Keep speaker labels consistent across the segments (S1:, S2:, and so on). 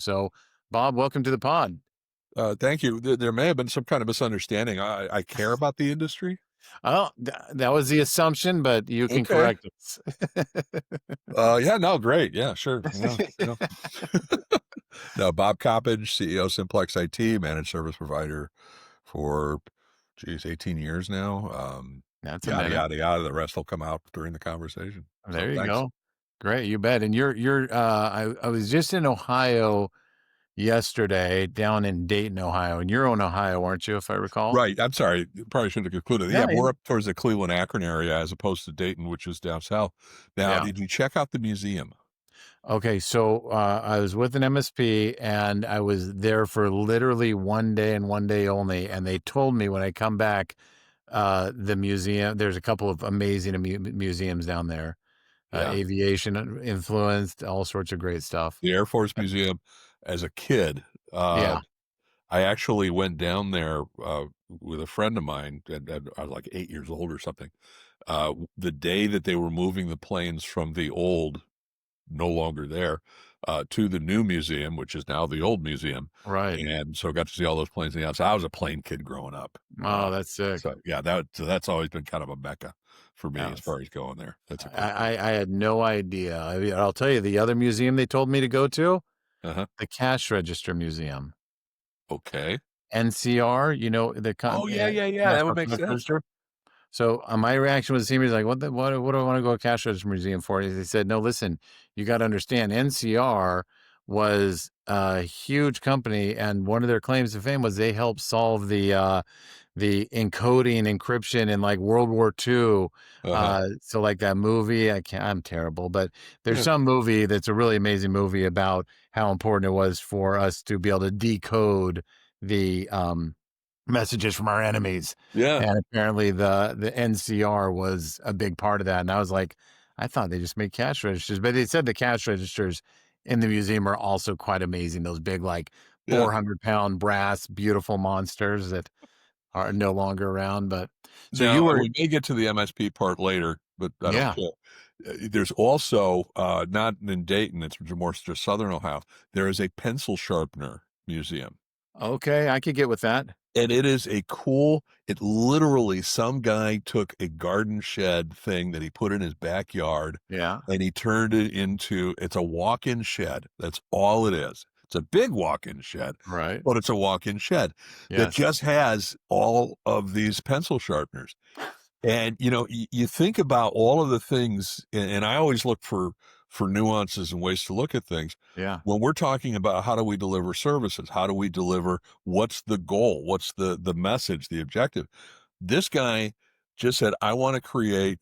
S1: So, Bob, welcome to the pod.
S2: Thank you. There may have been some kind of misunderstanding. I care about the industry.
S1: Oh, that was the assumption, but you can
S2: Okay.
S1: correct us.
S2: Yeah, no, great. Yeah, sure. Yeah, yeah. No, Bob Coppedge, CEO Simplex IT, managed service provider for, 18 years now.
S1: That's a
S2: Yada,
S1: minute.
S2: yada, yada. The rest will come out during the conversation. So
S1: There you
S2: thanks.
S1: go. Great, you bet. And I was just in Ohio yesterday, down in Dayton, Ohio, and you're in Ohio, aren't you, if I recall?
S2: Right. I'm sorry. Probably should have concluded.
S1: Yeah,
S2: Yeah, more up towards the Cleveland Akron area as opposed to Dayton, which is down south. Now,
S1: yeah.
S2: did you check out the museum?
S1: Okay, so I was with an MSP and I was there for literally one day and one day only. And they told me when I come back, the museum, there's a couple of amazing museums down there,
S2: Yeah.
S1: aviation influenced, all sorts of great stuff.
S2: The Air Force Museum as a kid. Uh,
S1: Yeah.
S2: I actually went down there with a friend of mine, and I was like 8 years old or something. The day that they were moving the planes from the old, no longer there, to the new museum, which is now the old museum,
S1: Right.
S2: and so I got to see all those planes in the outside. I was a plane kid growing up,
S1: Oh, that's sick.
S2: so yeah, that's always been kind of a mecca for me
S1: Yeah,
S2: as far as going there. That's a cool place.
S1: I had no idea. I mean, I'll tell you the other museum they told me to go to,
S2: Uh-huh.
S1: the cash register museum.
S2: Okay.
S1: NCR,
S2: Oh yeah, yeah, yeah. That would
S1: National
S2: make
S1: Cash
S2: sense.
S1: Register. So, my reaction was the same. He's like, what do I want to go to Cash Register Museum for? They said, no, listen, you got to understand NCR was a huge company. And one of their claims to fame was they helped solve the encoding encryption in like World War II.
S2: Uh-huh.
S1: So like that movie, I'm terrible, but there's some movie that's a really amazing movie about how important it was for us to be able to decode the, messages from our enemies.
S2: Yeah.
S1: And apparently the NCR was a big part of that. And I was like, I thought they just made cash registers, but they said the cash registers in the museum are also quite amazing. Those big, like
S2: Yeah.
S1: 400-pound brass, beautiful monsters that are no longer around. But so you
S2: Now,
S1: were,
S2: we may get to the MSP part later, but I don't
S1: yeah,
S2: care. There's also, not in Dayton, it's more just Southern Ohio, there is a pencil sharpener museum.
S1: okay. I could get with that.
S2: And it is a cool, it literally, some guy took a garden shed thing that he put in his backyard
S1: Yeah.
S2: and he turned it into, it's a walk-in shed. That's all it is. It's a big walk-in shed,
S1: Right.
S2: but it's a walk-in shed that
S1: Yes.
S2: just has all of these pencil sharpeners. And, you think about all of the things, and I always look for nuances and ways to look at things.
S1: Yeah.
S2: When we're talking about how do we deliver services, how do we deliver, what's the goal, what's the message, the objective? This guy just said, I want to create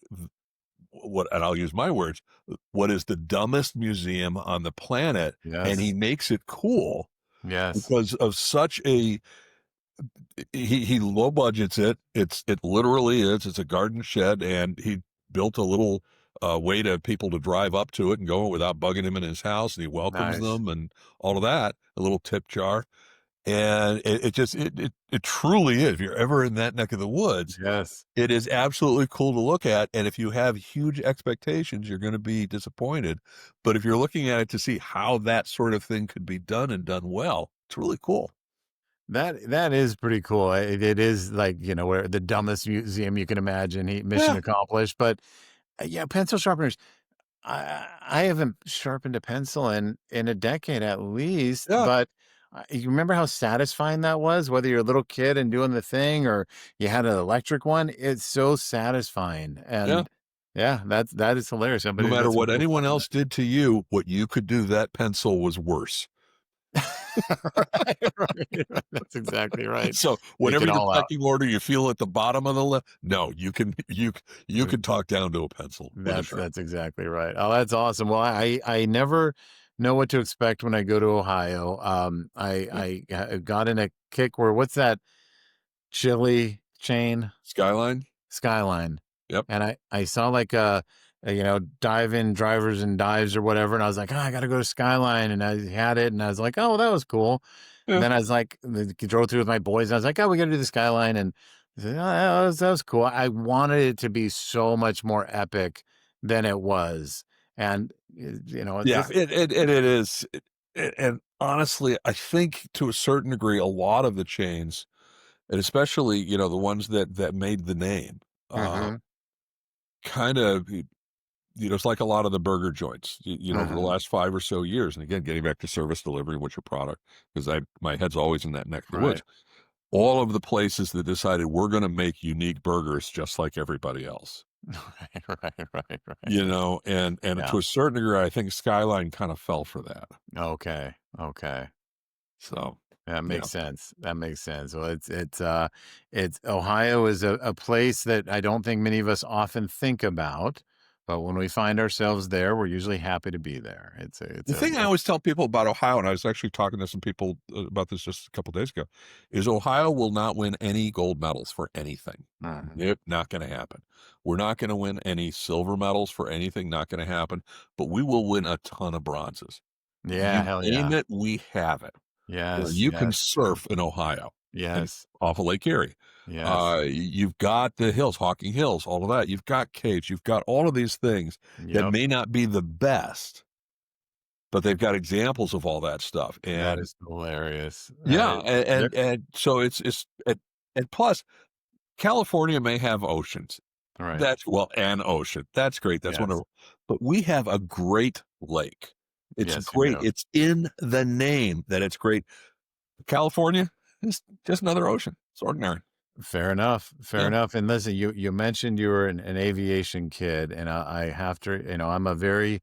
S2: what, and I'll use my words, what is the dumbest museum on the planet, and he
S1: Yes.
S2: makes it cool
S1: Yes.
S2: because of such a, he low budgets it. It literally is. It's a garden shed, and he built a little way to people to drive up to it and go without bugging him in his house, and he welcomes
S1: Nice.
S2: them and all of that. A little tip jar, and it just it truly is. If you're ever in that neck of the woods,
S1: Yes.
S2: it is absolutely cool to look at. And if you have huge expectations, you're going to be disappointed. But if you're looking at it to see how that sort of thing could be done and done well, it's really cool.
S1: That is pretty cool. It is like, where the dumbest museum you can imagine, mission
S2: Yeah,
S1: accomplished. But yeah, pencil sharpeners. I haven't sharpened a pencil in a decade at least,
S2: yeah,
S1: but you remember how satisfying that was? Whether you're a little kid and doing the thing or you had an electric one, it's so satisfying.
S2: yeah.
S1: And yeah, that is hilarious.
S2: No
S1: Somebody
S2: matter
S1: did some
S2: what
S1: cool
S2: anyone
S1: stuff with
S2: else did to you, what you could do to that pencil was worse.
S1: that. Right. That's exactly right.
S2: So
S1: Take
S2: whatever
S1: it
S2: your
S1: all out.
S2: pecking order you feel at the bottom of the list, no, you can talk down to a pencil with a sharp.
S1: That's exactly right. Oh, that's awesome. Well, I never know what to expect when I go to Ohio.
S2: Yeah.
S1: I got in a kick where what's that chili chain?
S2: Skyline?
S1: Skyline.
S2: Yep.
S1: And I saw like dive-in drivers and dives or whatever, and I was like, oh, I got to go to Skyline, and I had it, and I was like, oh, that was cool. And
S2: Yeah.
S1: then I was like, drove through with my boys, and I was like, oh, we got to do the Skyline, and I said, oh, that was cool. I wanted it to be so much more epic than it was, and
S2: Yeah,
S1: this,
S2: it is, and honestly, I think to a certain degree, a lot of the chains, and especially, the ones that made the name,
S1: Mhm,
S2: kind of, it's like a lot of the burger joints, over the
S1: mhm,
S2: last 5 or so years. And again, getting back to service delivery, what's your product? Because my head's always in that neck of the
S1: right.
S2: woods. All of the places that decided we're going to make unique burgers just like everybody else,
S1: Right.
S2: and
S1: Yeah.
S2: to a certain degree, I think Skyline kind of fell for that.
S1: Okay, okay.
S2: So,
S1: That
S2: yeah.
S1: makes sense. That makes sense. Well, it's Ohio is a place that I don't think many of us often think about, but when we find ourselves there, we're usually happy to be there. It's
S2: The
S1: a
S2: thing I always tell people about Ohio, and I was actually talking to some people about this just a couple days ago, is Ohio will not win any gold medals for anything.
S1: Mhm.
S2: Nope, not going to happen. We're not going to win any silver medals for anything, not going to happen, but we will win a ton of bronzes.
S1: Yeah,
S2: You
S1: hell
S2: name
S1: yeah.
S2: it, we have it.
S1: Yes,
S2: You can
S1: yes,
S2: surf in Ohio and
S1: yes,
S2: off of Lake Erie.
S1: yes.
S2: You've got the hills, Hocking Hills, all of that. You've got caves. You've got all of these things that
S1: Yep,
S2: may not be the best, but they've got examples of all that stuff.
S1: that
S2: And
S1: is hilarious. That
S2: yeah,
S1: is there
S2: and so it's and plus California may have oceans.
S1: right.
S2: That's well, an ocean. That's great. That's
S1: Yes.
S2: wonderful. But we have a great lake. It's
S1: Yes, you
S2: great.
S1: do.
S2: It's in the name that it's great. California is just another ocean. It's ordinary.
S1: Fair enough. Fair
S2: Yeah.
S1: enough. And listen, you mentioned you were an aviation kid, and I have to, I'm a very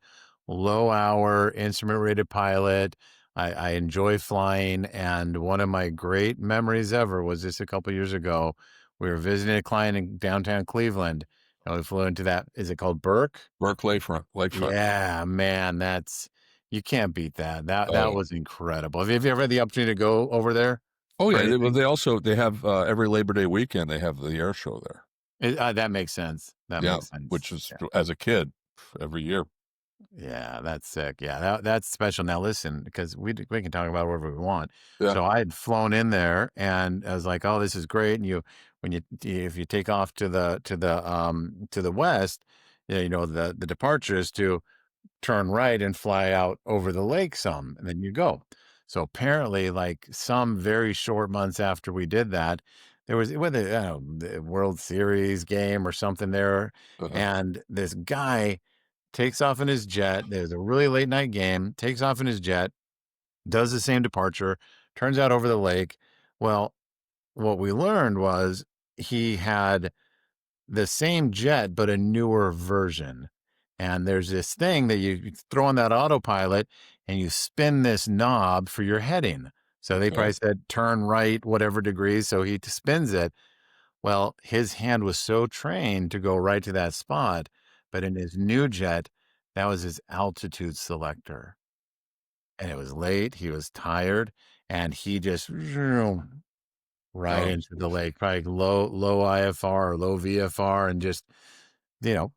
S1: low hour instrument rated pilot. I enjoy flying, and one of my great memories ever was just a couple years ago. We were visiting a client in downtown Cleveland, and we flew into that. Is it called Burke?
S2: Berkeley front, lakefront.
S1: Yeah, man, that's you can't beat that.
S2: Oh
S1: That
S2: yeah.
S1: was incredible. Have you ever had the opportunity to go over there
S2: Oh
S1: for
S2: yeah. Well,
S1: anything?
S2: they also they have every Labor Day weekend they have the air show there.
S1: That makes sense. That
S2: Yeah,
S1: makes sense.
S2: which is
S1: Yeah.
S2: as a kid every year.
S1: Yeah, that's sick. Yeah, that's special. Now listen, because we can talk about whatever we want.
S2: Yeah.
S1: So I had flown in there, and I was like, "Oh, this is great." And if you take off to the west, yeah, the departure is to turn right and fly out over the lake some, and then you go. So apparently, like some very short months after we did that, there was whether I don't know, the World Series game or something there,
S2: Uh-huh.
S1: and this guy takes off in his jet. There's a really late night game, takes off in his jet, does the same departure, turns out over the lake. Well, what we learned was he had the same jet, but a newer version. And there's this thing that you throw on that autopilot and you spin this knob for your heading. So they
S2: Okay.
S1: probably said turn right, whatever degrees. So he spins it. Well, his hand was so trained to go right to that spot, but in his new jet, that was his altitude selector. And it was late, he was tired, and he just zoom right
S2: Oh,
S1: into the
S2: jeez.
S1: lake, probably low IFR or low VFR, and just,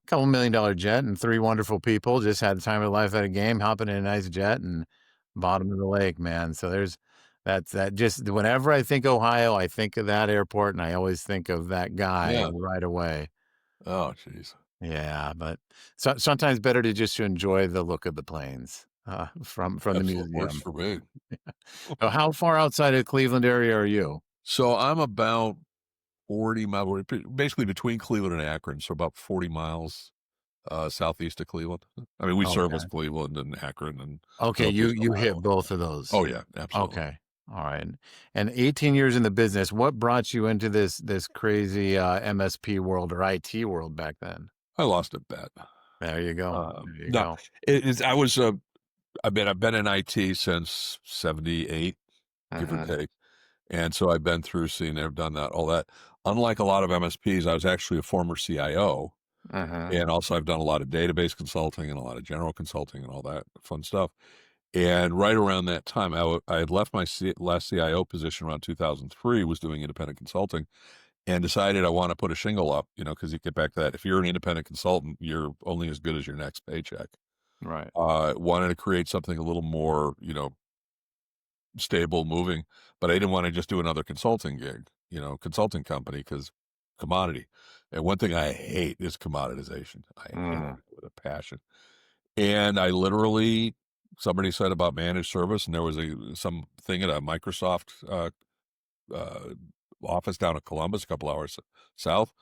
S1: couple $1 million jet and 3 wonderful people just had the time of their life at a game, hopping in a nice jet and bottom of the lake, man. So that's that just whenever I think Ohio, I think of that airport, and I always think of that guy
S2: Yeah.
S1: right away.
S2: Oh, jeez.
S1: Yeah, but sometimes better to just to enjoy the look of the planes, from the
S2: Absolute works
S1: museum.
S2: for me.
S1: So how far outside of Cleveland area are you?
S2: So I'm about 40 miles, basically between Cleveland and Akron, so about 40 miles southeast of Cleveland. I mean, we service
S1: Okay.
S2: Cleveland and Akron and
S1: Okay, you
S2: Northeast
S1: you hit
S2: Ohio.
S1: both of those.
S2: Oh yeah, absolutely.
S1: Okay. All right. And 18 years in the business, what brought you into this crazy, MSP world or IT world back then?
S2: I lost a bet.
S1: There you go. There you
S2: No,
S1: go.
S2: it is. I've been in IT since '78, give or
S1: Mhm,
S2: take. And so I've been through, seen, I've done that, all that. Unlike a lot of MSPs, I was actually a former CIO.
S1: mhm,
S2: And also I've done a lot of database consulting and a lot of general consulting and all that fun stuff. And right around that time, I had left my last CIO position around 2003, was doing independent consulting, and decided I want to put a shingle up, because you get back to that. If you're an independent consultant, you're only as good as your next paycheck.
S1: right.
S2: Wanted to create something a little more, stable, moving, but I didn't want to just do another consulting gig, consulting company because commodity. And one thing I hate is commoditization. I hate it
S1: Mm,
S2: with a passion. And I literally somebody said about managed service, and there was some thing at a Microsoft uh, office down in Columbus, a couple hours south.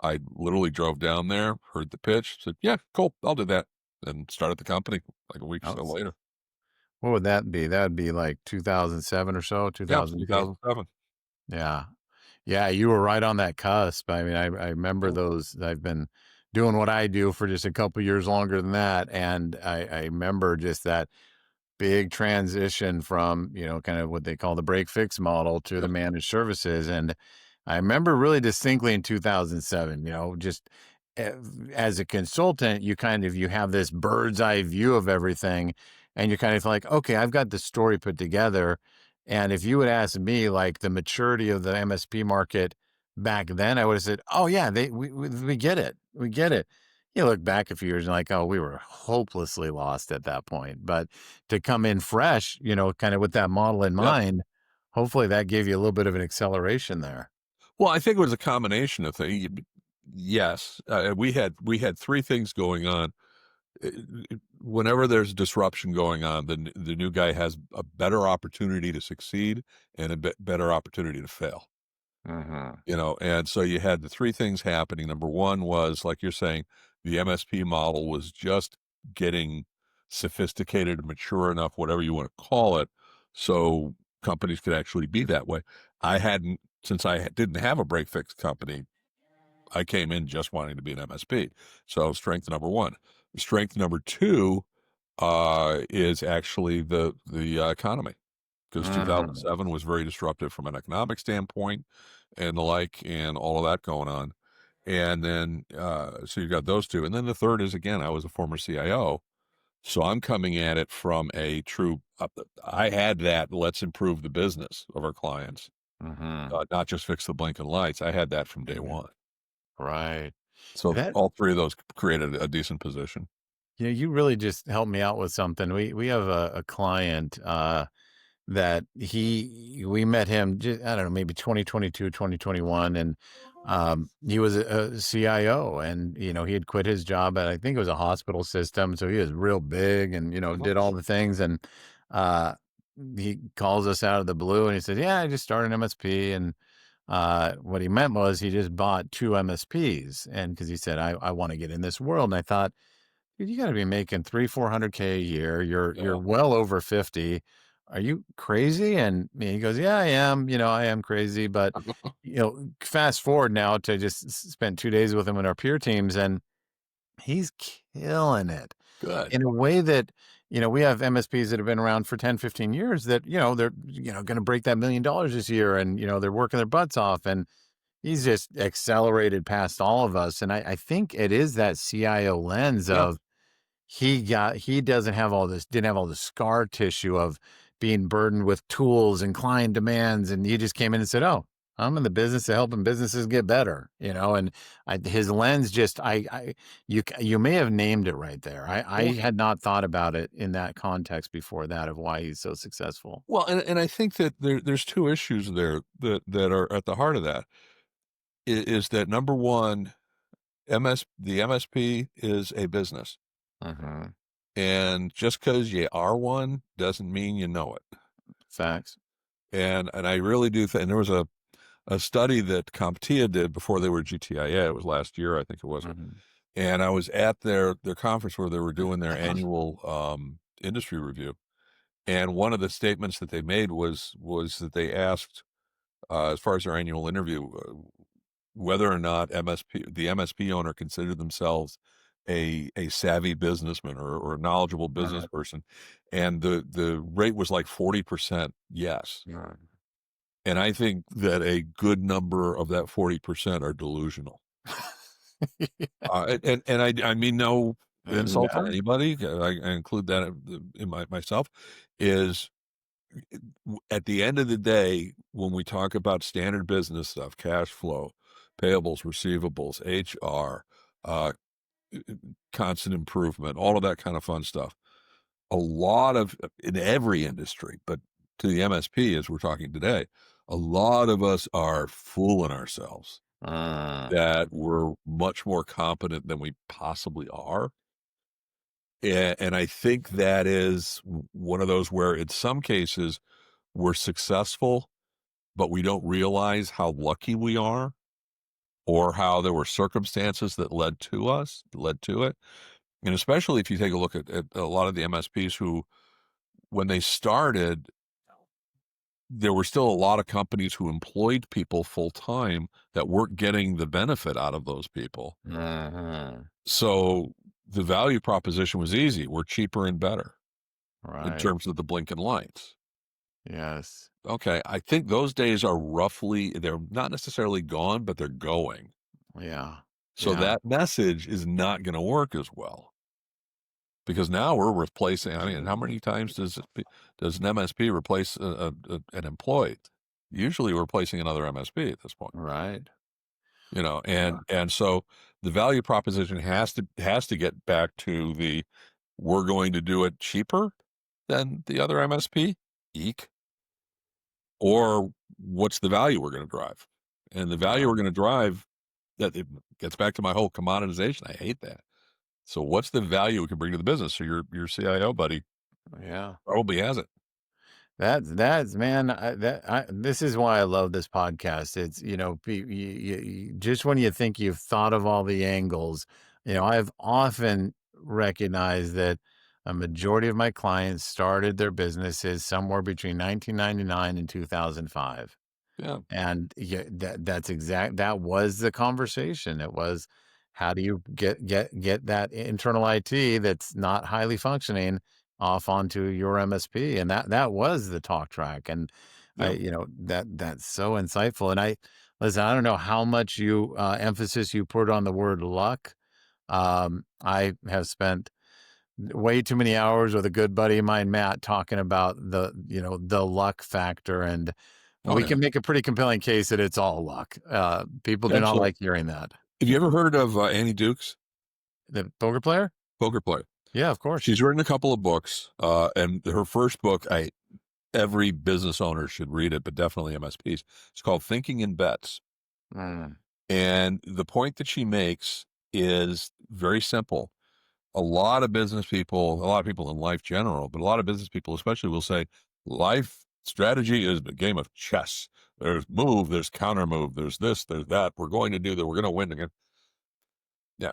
S2: I literally drove down there, heard the pitch, said, "Yeah, cool, I'll do that," and started the company like a week or
S1: Oh,
S2: so later.
S1: what would that be? That would be like 2007 or so,
S2: Yeah,
S1: 2008.
S2: 2007.
S1: Yeah. Yeah, you were right on that cusp. I mean, I remember
S2: Yeah.
S1: those. I've been doing what I do for just a couple years longer than that, and I remember just that big transition from, kind of what they call the break fix model to the
S2: Yep.
S1: managed services. And I remember really distinctly in 2007, just eh, as a consultant, you have this bird's eye view of everything, and you're kind of like, okay, I've got the story put together. And if you would ask me like the maturity of the MSP market back then, I would have said, oh yeah, we get it. We get it. You look back a few years and like, oh, we were hopelessly lost at that point. But to come in fresh, kind of with that model in
S2: Yep.
S1: mind, hopefully that gave you a little bit of an acceleration there.
S2: Well, I think it was a combination of things. Yes, we had three things going on. Whenever there's disruption going on, the new guy has a better opportunity to succeed and a better opportunity to fail.
S1: Mhm.
S2: And so you had the three things happening. Number one was, like you're saying, the MSP model was just getting sophisticated and mature enough, whatever you want to call it, so companies could actually be that way. Since didn't have a break fix company, I came in just wanting to be an MSP. So strength number one. Strength number two is actually the economy, because
S1: Mhm.
S2: 2007 was very disruptive from an economic standpoint and the like, and all of that going on. And then, so you got those two. And then the third is, again, I was a former CIO. So I'm coming at it from a true, I had that, let's improve the business of our clients,
S1: Mhm.
S2: not just fix the blinking lights. I had that from day
S1: Mhm.
S2: one.
S1: Right.
S2: So
S1: That
S2: all three of those created a decent position.
S1: you really just helped me out with something. We have a client that we met him just, I don't know, maybe 2022, 2021, and he was a CIO, and he had quit his job at, I think it was a hospital system, so he was real big and
S2: Mhm.
S1: did all the things. And uh he calls us out of the blue and he said, yeah, I just started an MSP. And what he meant was he just bought two MSPs, and because he said, I want to get in this world. And I thought, dude, you gotta be making 400K a year. You're
S2: Yeah.
S1: well over 50. Are you crazy? And he goes, yeah, I am. I am crazy. But, fast forward now to just spent 2 days with him in our peer teams, and he's killing it
S2: Good.
S1: in a way that, we have MSPs that have been around for 10, 15 years that, they're, going to break that $1 million this year, and, they're working their butts off. And he's just accelerated past all of us. And I think it is that CIO lens
S2: Yeah.
S1: of, he didn't have all the scar tissue of being burdened with tools and client demands, and he just came in and said, "Oh, I'm in the business of helping businesses get better," and his lens just, you may have named it right there. I
S2: Yeah.
S1: had not thought about it in that context before that of why he's so successful.
S2: Well, and I think that there's two issues there that are at the heart of that. Is that number one, the MSP is a business,
S1: Mhm.
S2: and just because you are one doesn't mean you know it.
S1: Facts.
S2: And I really do think, and there was a study that CompTIA did before they were GTIA. It was last year, I think it was.
S1: Mhm.
S2: And I was at their conference where they were doing their annual industry review. And one of the statements that they made was that they asked, as far as their annual interview, whether or not the MSP owner considered themselves a savvy businessman or a knowledgeable business
S1: Mhm.
S2: person, and the rate was like 40% yes.
S1: Mhm.
S2: And I think that a good number of that 40% are delusional. And I mean no insult to
S1: No.
S2: anybody. I include that in myself. Is at the end of the day, when we talk about standard business stuff, cash flow, payables, receivables, HR, uh, constant improvement, all of that kind of fun stuff, a lot of in every industry, but to the MSP as we're talking today, a lot of us are fooling ourselves
S1: Uh,
S2: that we're much more competent than we possibly are. And I think that is one of those where in some cases we're successful, but we don't realize how lucky we are or how there were circumstances that led to it. And especially if you take a look at a lot of the MSPs who, when they started, there were still a lot of companies who employed people full time that weren't getting the benefit out of those people.
S1: Mhm.
S2: So the value proposition was easy. We're cheaper and better in
S1: Right.
S2: terms of the blinking lights.
S1: Yes.
S2: Okay, I think those days are they're not necessarily gone, but they're going.
S1: Yeah.
S2: So
S1: Yeah.
S2: that message is not going to work as well because now we're replacing. I mean, how many times does an MSP replace an employee? Usually, we're replacing another MSP at this point.
S1: Right. Yeah.
S2: And so the value proposition has to get back to the we're going to do it cheaper than the other MSP. Eek. Or what's the value we're going to drive? And the value
S1: Yeah.
S2: we're going to drive, that it gets back to my whole commoditization. I hate that. So what's the value we can bring to the business? So your CIO buddy
S1: Yeah.
S2: probably has it.
S1: That's man. This is why I love this podcast. It's just when you think you've thought of all the angles, I've often recognized that a majority of my clients started their businesses somewhere between 1999 and 2005.
S2: Yeah.
S1: And yeah, that was the conversation. It was, how do you get that internal IT that's not highly functioning off onto your MSP? And that was the talk track. And
S2: Yeah.
S1: that's so insightful. And listen, I don't know how much emphasis you put on the word luck. I have spent way too many hours with a good buddy of mine, Matt, talking about the luck factor. And
S2: Oh
S1: we
S2: yeah.
S1: can make a pretty compelling case that it's all luck. People do not
S2: Absolutely.
S1: like hearing that.
S2: Have you ever heard of Annie Dukes,
S1: The poker player?
S2: poker player?
S1: Yeah, of course.
S2: She's written a couple of books, and her first book, every business owner should read it, but definitely MSPs. It's called Thinking in Bets.
S1: Mm,
S2: And the point that she makes is very simple. A lot of business people, a lot of people in life general, but a lot of business people especially will say life strategy is a game of chess. There's move, there's counter move, there's this, there's that. We're going to do that. We're going to win again. Yeah.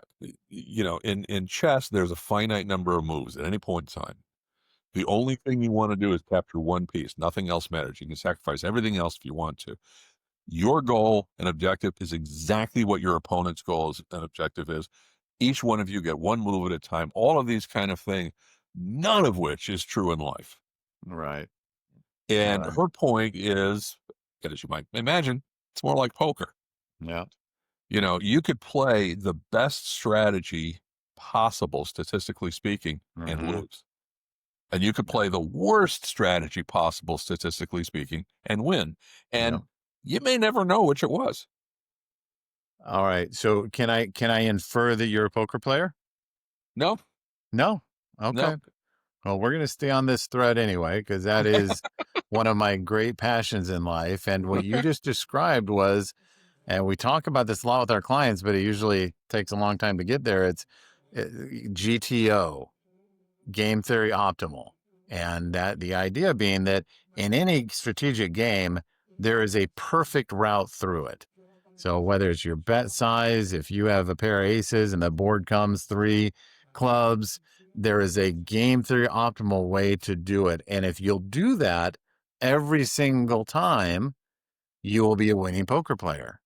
S2: In chess, there's a finite number of moves at any point in time. The only thing you want to do is capture one piece. Nothing else matters. You can sacrifice everything else if you want to. Your goal and objective is exactly what your opponent's goal and objective is. Each one of you get one move at a time, all of these kind of things, none of which is true in life.
S1: right.
S2: And
S1: Right.
S2: her point is, as you might imagine, it's more like poker.
S1: Yeah.
S2: You could play the best strategy possible, statistically speaking, and
S1: Hmm.
S2: lose. And you could play the worst strategy possible, statistically speaking, and win.
S1: Yeah.
S2: And you may never know which it was.
S1: All right. So can I infer that you're a poker player?
S2: No,
S1: No.
S2: no.
S1: Okay. Well, we're gonna stay on this thread anyway, because that is one of my great passions in life. And what you just described was, and we talk about this a lot with our clients, but it usually takes a long time to get there. It's GTO, game theory optimal. And that the idea being that in any strategic game, there is a perfect route through it. So whether it's your bet size, if you have a pair of aces and the board comes three clubs, there is a game theory optimal way to do it. And if you'll do that every single time, you will be a winning poker player.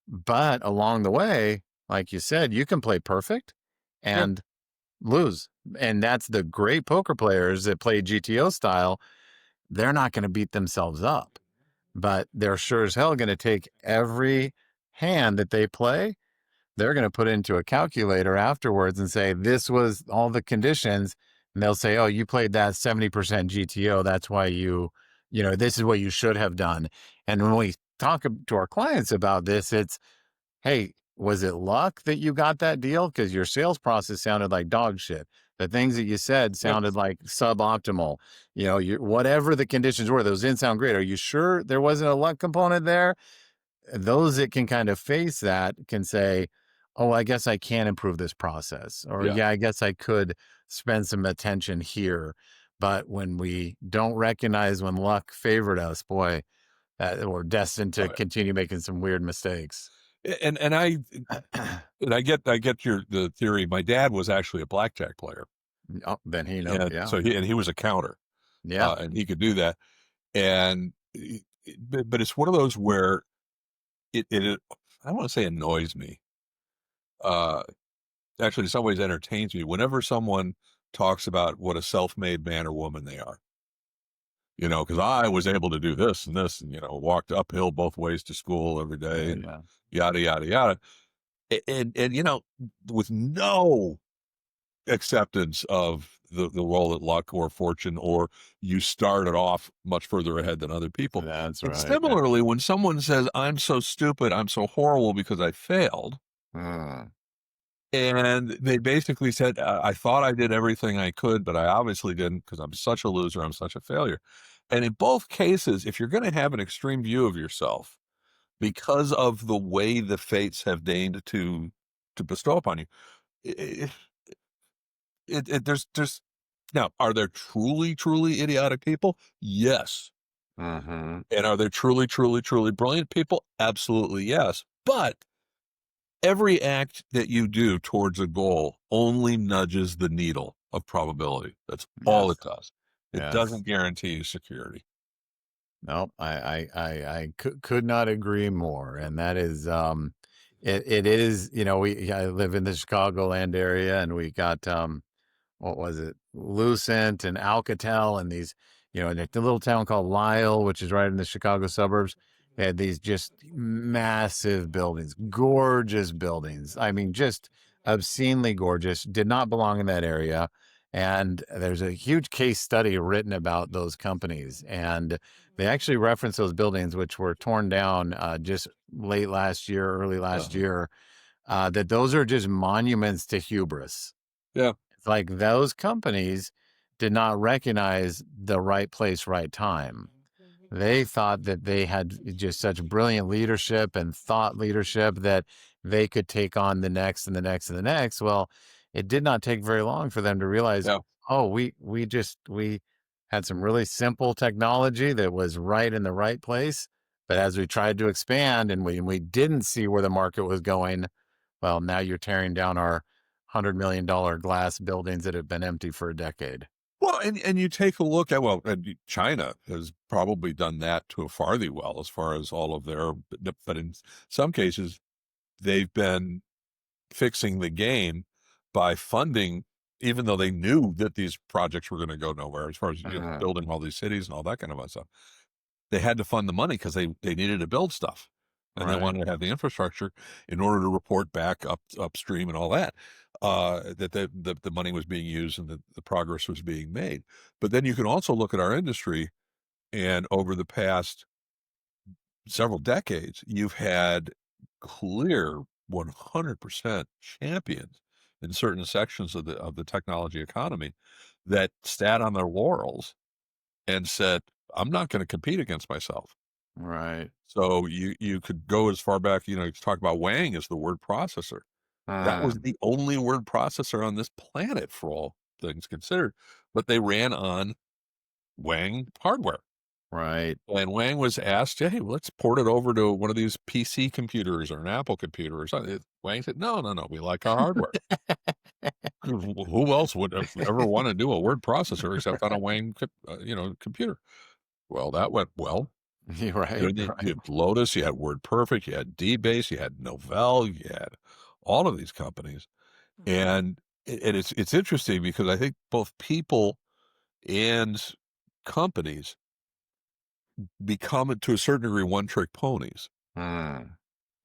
S1: But along the way, like you said, you can play perfect
S2: Yeah,
S1: and lose. And that's the great poker players that play GTO style. They're not going to beat themselves up, but they're sure as hell going to take every hand that they play. They're going to put it into a calculator afterwards and say, this was all the conditions. And they'll say, oh, you played that 70% GTO. That's why this is what you should have done. And when we talk to our clients about this, it's, hey, was it luck that you got that deal? Because your sales process sounded like dog shit. The things that you said
S2: yeah,
S1: sounded like suboptimal. Whatever the conditions were, those didn't sound great. Are you sure there wasn't a luck component there? Those that can kind of face that can say, oh, I guess I can improve this process. Or,
S2: yeah.
S1: yeah, I guess I could spend some attention here. But when we don't recognize when luck favored us, boy, we're destined to
S2: Oh, yeah.
S1: continue making some weird mistakes.
S2: And I get the theory. My dad was actually a blackjack player,
S1: Oh, then he know,
S2: and
S1: yeah,
S2: so he was a counter,
S1: yeah.
S2: and he could do that. And but it's one of those where it I don't want to say annoys me. Uh, Actually, in some ways, entertains me whenever someone talks about what a self-made man or woman they are. Because I was able to do this and this, and walked uphill both ways to school every day, and
S1: Yeah.
S2: yada yada yada. And with no acceptance of the role that luck or fortune, or you started off much further ahead than other people.
S1: That's
S2: And
S1: right. Yeah.
S2: similarly, when someone says, I'm so stupid, I'm so horrible because I failed,
S1: Mm,
S2: and they basically said, I thought I did everything I could, but I obviously didn't because I'm such a loser, I'm such a failure. And in both cases, if you're going to have an extreme view of yourself because of the way the fates have deigned to bestow upon you, it, there's now, are there truly, truly idiotic people? Yes.
S1: mm-hmm.
S2: And are there truly, truly, truly brilliant people? Absolutely, yes. But every act that you do towards a goal only nudges the needle of probability. That's all
S1: Yes.
S2: it does. It
S1: Yes.
S2: doesn't guarantee you security.
S1: Nope. I could not agree more. And that is, it is, I live in the Chicagoland area, and we got, what was it? Lucent and Alcatel and these, in a little town called Lisle, which is right in the Chicago suburbs. They had these just massive buildings, gorgeous buildings. I mean, just obscenely gorgeous. Did not belong in that area. And there's a huge case study written about those companies. And they actually reference those buildings, which were torn down just late last year, early last
S2: Uh-huh.
S1: year, that those are just monuments to hubris.
S2: Yeah.
S1: It's like those companies did not recognize the right place, right time. They thought that they had just such brilliant leadership and thought leadership that they could take on the next and the next and the next. Well, it did not take very long for them to realize,
S2: Yeah.
S1: oh, we had some really simple technology that was right in the right place. But as we tried to expand and we didn't see where the market was going, well, now you're tearing down our $100 million glass buildings that have been empty for a decade.
S2: Well, and you take a look at, well, and China has probably done that to a farthy well as far as all of their, but in some cases, they've been fixing the game by funding, even though they knew that these projects were going to go nowhere, as far as
S1: Mhm.
S2: building all these cities and all that kind of stuff. They had to fund the money because they needed to build stuff, and they
S1: Right.
S2: wanted to have the infrastructure in order to report back upstream and all that. That the money was being used and the progress was being made. But then you can also look at our industry, and over the past several decades, you've had clear 100% champions in certain sections of the technology economy that sat on their laurels and said, I'm not going to compete against myself.
S1: Right.
S2: So you could go as far back, you talk about Wang as the word processor. That was
S1: Mm,
S2: the only word processor on this planet for all things considered, but they ran on Wang hardware.
S1: right.
S2: And Wang was asked, hey, let's port it over to one of these PC computers or an Apple computer or something. Wang said, no, no, no, we like our hardware. Who else would ever want to do a word processor except on a Wang, computer? Well, that went well.
S1: You're right.
S2: You
S1: Right.
S2: had Lotus, you had WordPerfect, you had DBase, you had Novell, you had all of these companies. And it's interesting because I think both people and companies become, to a certain degree, one-trick ponies,
S1: Mm,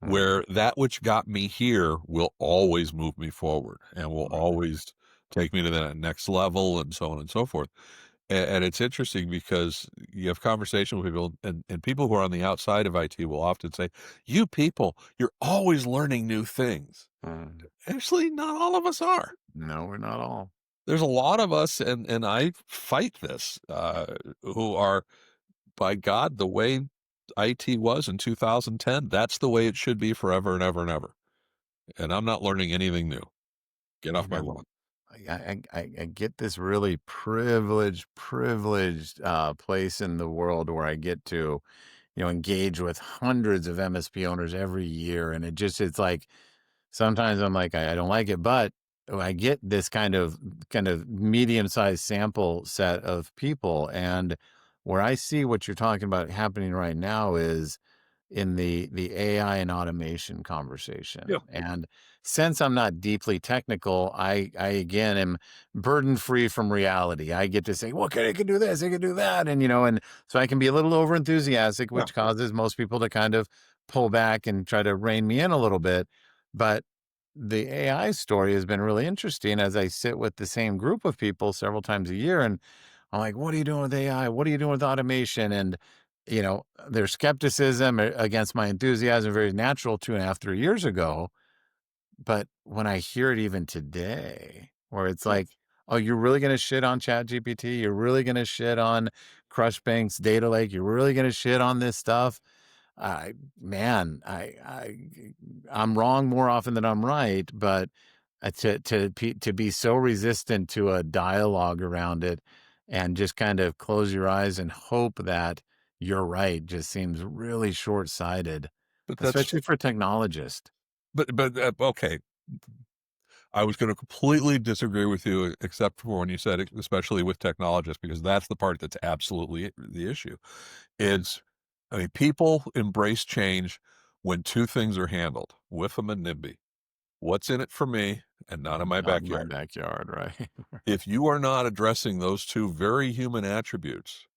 S1: mm,
S2: where that which got me here will always move me forward and will
S1: right.
S2: always take me to that next level and so on and so forth. And it's interesting because you have conversation with people, and people who are on the outside of IT will often say, you people, you're always learning new things.
S1: Mm.
S2: Actually, not all of us are.
S1: No, we're not all.
S2: There's a lot of us, and I fight this, who are, by God, the way IT was in 2010, that's the way it should be forever and ever and ever. And I'm not learning anything new. Get off my
S1: Yeah.
S2: lawn.
S1: I get this really privileged place in the world where I get to, engage with hundreds of MSP owners every year, and it's like sometimes I'm like, I don't like it, but I get this kind of medium-sized sample set of people, and where I see what you're talking about happening right now is in the AI and automation
S2: Yeah.
S1: conversation. And since I'm not deeply technical, I again am burden free from reality. I get to say, well, I can do this, I can do that. And so I can be a little over enthusiastic,
S2: Yeah.
S1: which causes most people to kind of pull back and try to rein me in a little bit. But the AI story has been really interesting as I sit with the same group of people several times a year. And I'm like, what are you doing with AI? What are you doing with automation? And their skepticism against my enthusiasm very natural 2.5, 3 years ago. But when I hear it even today, where it's
S2: Yeah.
S1: like, oh, you're really going to shit on Chat GPT? You're really going to shit on Crushbank's data lake? You're really going to shit on this stuff? I man, I'm wrong more often than I'm right, but to be so resistant to a dialogue around it and just kind of close your eyes and hope that you're right just seems really short-sighted,
S2: But that's
S1: especially for a technologist.
S2: okay. I was going to completely disagree with you, except for when you said, especially with technologists, because that's the part that's absolutely the issue. Is, I mean, people embrace change when two things are handled: whiffum and NIMBY. What's in it for me and not in my
S1: Not in my
S2: backyard?
S1: backyard, right?
S2: If you are not addressing those two very human attributes,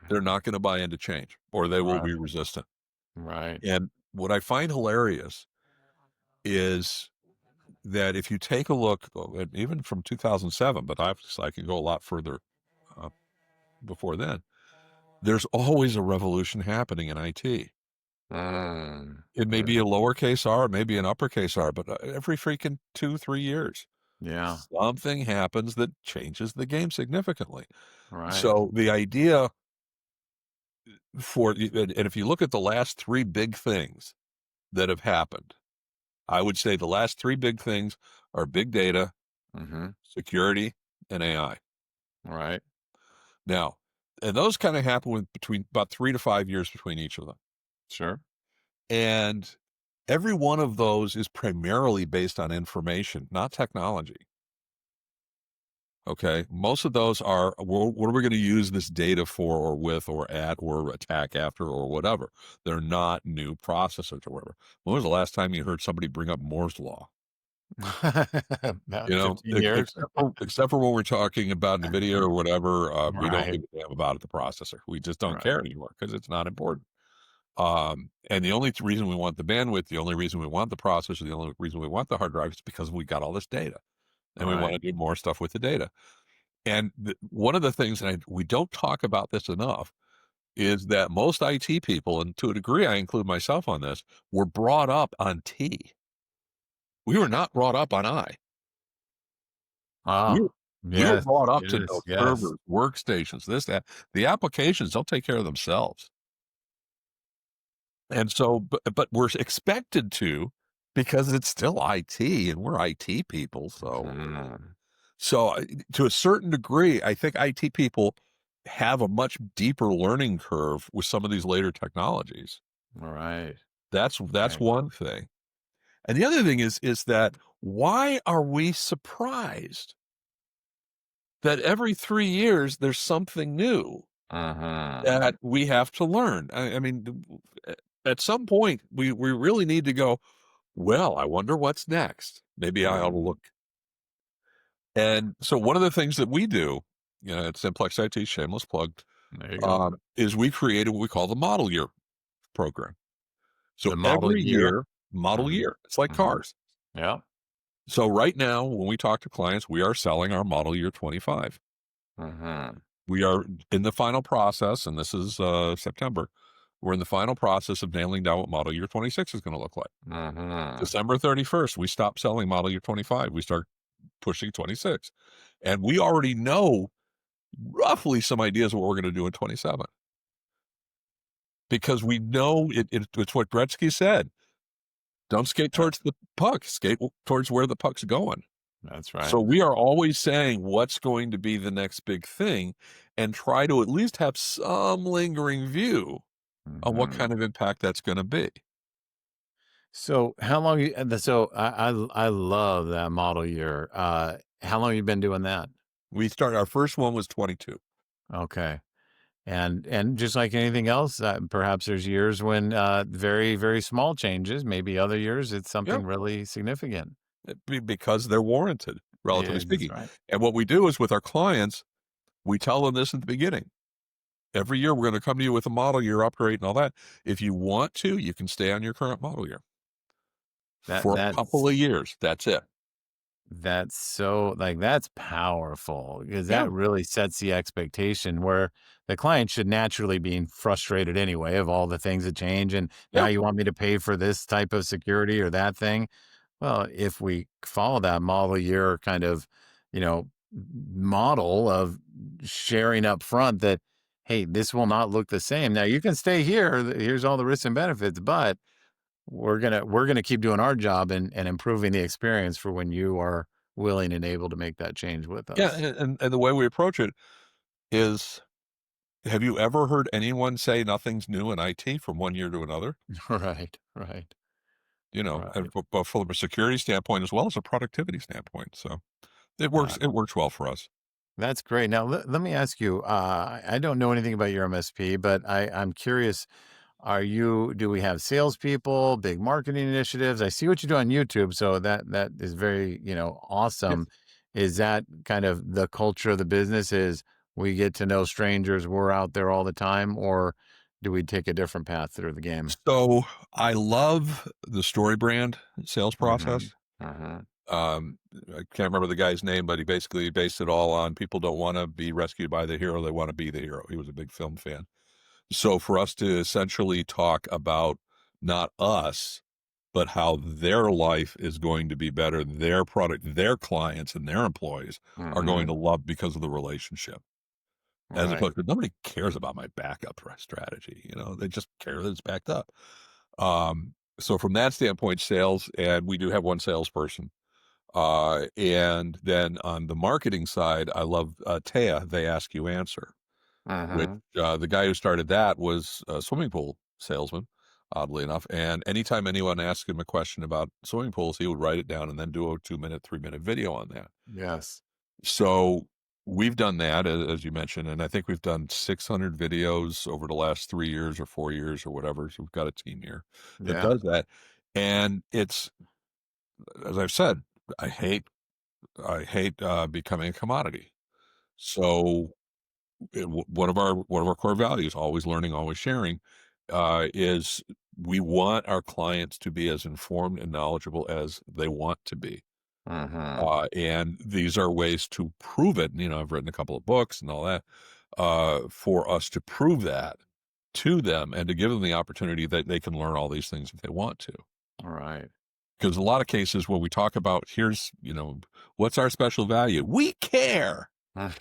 S2: they're not going to buy into change, or they will
S1: Right,
S2: be resistant.
S1: right.
S2: And what I find hilarious is that if you take a look, even from 2007, but obviously I can go a lot further uh, before then, there's always a revolution happening in IT. It may be
S1: Yeah,
S2: a lowercase r, it may be an uppercase R, but every freaking 2, 3 years,
S1: yeah,
S2: something happens that changes the game significantly.
S1: right.
S2: So the idea and if you look at the last three big things that have happened, I would say the last three big things are big data,
S1: Mhm,
S2: security, and AI.
S1: right.
S2: Now, and those kind of happen with between about 3 to 5 years between each of them.
S1: Sure.
S2: And every one of those is primarily based on information, not technology. Okay. Most of those are, what are we going to use this data for, or with, or at, or attack after, or whatever? They're not new processors or whatever. When was the last time you heard somebody bring up Moore's Law?
S1: About 15 years?
S2: Except for when we're talking about NVIDIA or whatever, we don't
S1: Right,
S2: give a damn about it, the processor. We just don't
S1: right,
S2: care anymore because it's not important. And the only reason we want the bandwidth, the only reason we want the processor, the only reason we want the hard drive is because we got all this data and we want
S1: right.
S2: to do more stuff with the data. And one of the things, and we don't talk about this enough, is that most IT people, and to a degree, I include myself on this, were brought up on T. We were not brought up on I. We were,
S1: Ah,
S2: we were
S1: yes,
S2: brought up to know
S1: yes, yes.
S2: servers, workstations, this, that. The applications, they'll take care of themselves. And so, but we're expected to, because it's still IT and we're IT people.
S1: Mhm.
S2: So to a certain degree, I think IT people have a much deeper learning curve with some of these later technologies.
S1: Right,
S2: That's
S1: right.
S2: one thing. And the other thing is that, why are we surprised that every 3 years there's something new
S1: Mhm.
S2: that we have to learn? I mean, at some point we really need to go, well, I wonder what's next. Maybe I ought to
S1: Mhm.
S2: look. And so one of the things that we do, at Simplex IT, shameless plug,
S1: There you go.
S2: is we created what we call the model year program. So
S1: The model
S2: every
S1: year?
S2: year, model
S1: Mhm,
S2: year, it's like
S1: mhm.
S2: cars.
S1: Yeah.
S2: So right now, when we talk to clients, we are selling our model year 25.
S1: Mhm,
S2: We are in the final process, and this is September. We're in the final process of nailing down what model year 26 is going to look like.
S1: mhm.
S2: December 31st, we stop selling model year 25. We start pushing 26. And we already know roughly some ideas of what we're going to do in 27, because we know it's what Gretzky said. Don't skate
S1: Yeah,
S2: towards the puck, skate towards where the puck's going.
S1: That's
S2: So
S1: right.
S2: we are always saying what's going to be the next big thing and try to at least have some lingering view on what
S1: Mhm.
S2: kind of impact that's going to be.
S1: So how long you so I love that model year. How long you been doing that?
S2: We started our first one was 22.
S1: Okay. And just like anything else, perhaps there's years when very, very small changes, maybe other years it's
S2: Yeah,
S1: something really significant.
S2: because they're warranted, relatively
S1: Yeah, that's
S2: speaking.
S1: right.
S2: And what we do is with our clients, we tell them this at the beginning. Every year, we're going to come to you with a model year upgrade and all that. If you want to, you can stay on your current model year
S1: That
S2: for a couple
S1: that's
S2: of years. That's it.
S1: That's so like, that's powerful because
S2: Yeah.
S1: that really sets the expectation where the client should naturally be frustrated anyway of all the things that change. And now
S2: Yeah.
S1: you want me to pay for this type of security or that thing. Well, if we follow that model year kind of, you know, model of sharing up front that, hey, this will not look the same. Now you can stay here. Here's all the risks and benefits, but we're gonna keep doing our job and improving the experience for when you are willing and able to make that change with
S2: Yeah.
S1: us.
S2: And the way we approach it is, have you ever heard anyone say nothing's new in IT from one year to another?
S1: Right, right,
S2: And
S1: right.
S2: both from a security standpoint as well as a productivity standpoint. So it
S1: Uh,
S2: works. It works well for us.
S1: that's great. Now let me ask you. I don't know anything about your MSP, but I'm curious. Do we have salespeople, big marketing initiatives? I see what you do on YouTube, so that is very, awesome.
S2: Yes.
S1: Is that kind of the culture of the business? Is we get to know strangers, we're out there all the time, or do we take a different path through the game?
S2: So I love the story brand sales
S1: Hmm.
S2: process.
S1: Hmm.
S2: I can't remember the guy's name, but he basically based it all on people don't want to be rescued by the hero, they want to be the hero. He was a big film fan. So for us to essentially talk about not us, but how their life is going to be better, their product, their clients and their employees are going
S1: Hmm.
S2: to love because of the relationship. As
S1: Right.
S2: opposed to nobody cares about my backup strategy. They just care that it's backed up. So from that standpoint, sales, and we do have one salesperson. And then on the marketing side, I love Taya, They Ask You Answer, which
S1: Hmm.
S2: the guy who started that was a swimming pool salesman, oddly enough. And anytime anyone asked him a question about swimming pools, he would write it down and then do a 2 minute, 3 minute video on that.
S1: Yes.
S2: So we've done that, as you mentioned, and I think we've done 600 videos over the last 3 years or 4 years or whatever. So we've got a team here that
S1: Yeah.
S2: does that. And it's, as I've said, I hate, I hate becoming a commodity. So one of our core values, always learning, always sharing, is we want our clients to be as informed and knowledgeable as they want to be.
S1: Hmm.
S2: And these are ways to prove it. I've written a couple of books and all that, for us to prove that to them and to give them the opportunity that they can learn all these things if they want to.
S1: All right.
S2: Because a lot of cases when we talk about what's our special value, we care. Yay.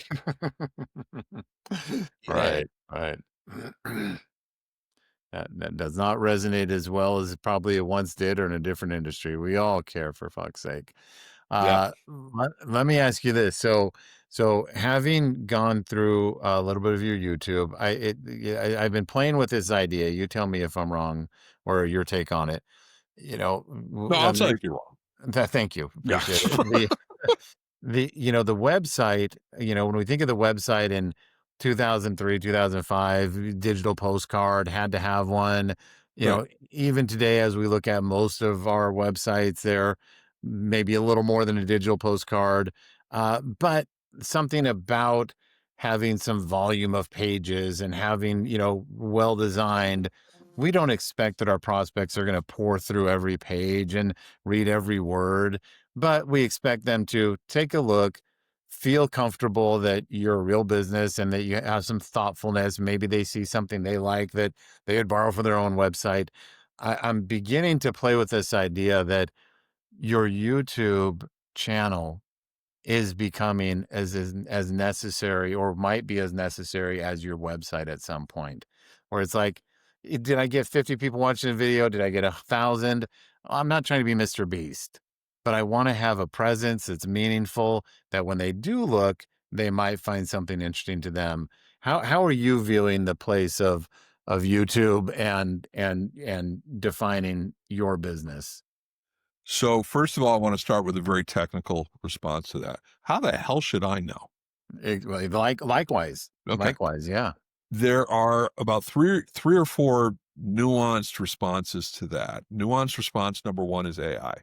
S1: Right. Right. That does not resonate as well as probably it once did or in a different industry. We all care for fuck's sake.
S2: Yeah.
S1: Let me ask you this. So having gone through a little bit of your YouTube, yeah, I've been playing with this idea. You tell me if I'm wrong or your take on it.
S2: No, I'll tell you if you're wrong.
S1: Thank you.
S2: Yeah.
S1: Appreciate it. The website, when we think of the website in 2003, 2005, digital postcard had to have one.
S2: Right.
S1: Even today, as we look at most of our websites, they're maybe a little more than a digital postcard. But something about having some volume of pages and having, well designed. We don't expect that our prospects are going to pour through every page and read every word, but we expect them to take a look, feel comfortable that you're a real business and that you have some thoughtfulness. Maybe they see something they like that they would borrow for their own website. I'm beginning to play with this idea that your YouTube channel is becoming as necessary or might be as necessary as your website at some point. Where it's like, did I get 50 people watching the video? Did I get 1,000? I'm not trying to be Mr. Beast. but I want to have a presence that's meaningful, that when they do look, they might find something interesting to them. How are you viewing the place of YouTube and defining your business?
S2: So first of all, I want to start with a very technical response to that. How the hell should I know?
S1: Well, likewise,
S2: Okay.
S1: likewise, yeah.
S2: There are about three or four nuanced responses to that. Nuanced response number one is AI.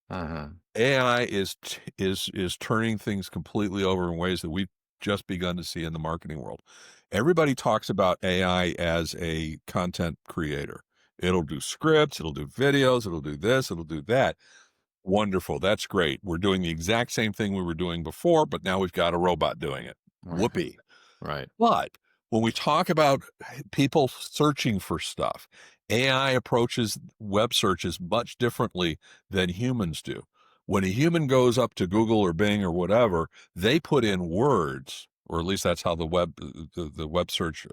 S1: Uh-huh.
S2: AI is turning things completely over in ways that we've just begun to see in the marketing world. Everybody talks about AI as a content creator. It'll do scripts, it'll do videos, it'll do this, it'll do that. Wonderful. That's great. We're doing the exact same thing we were doing before, but now we've got a robot doing it.
S1: Right.
S2: Whoopee.
S1: Right.
S2: But when we talk about people searching for stuff, AI approaches web searches much differently than humans do. When a human goes up to Google or Bing or whatever, they put in words, or at least that's how the web search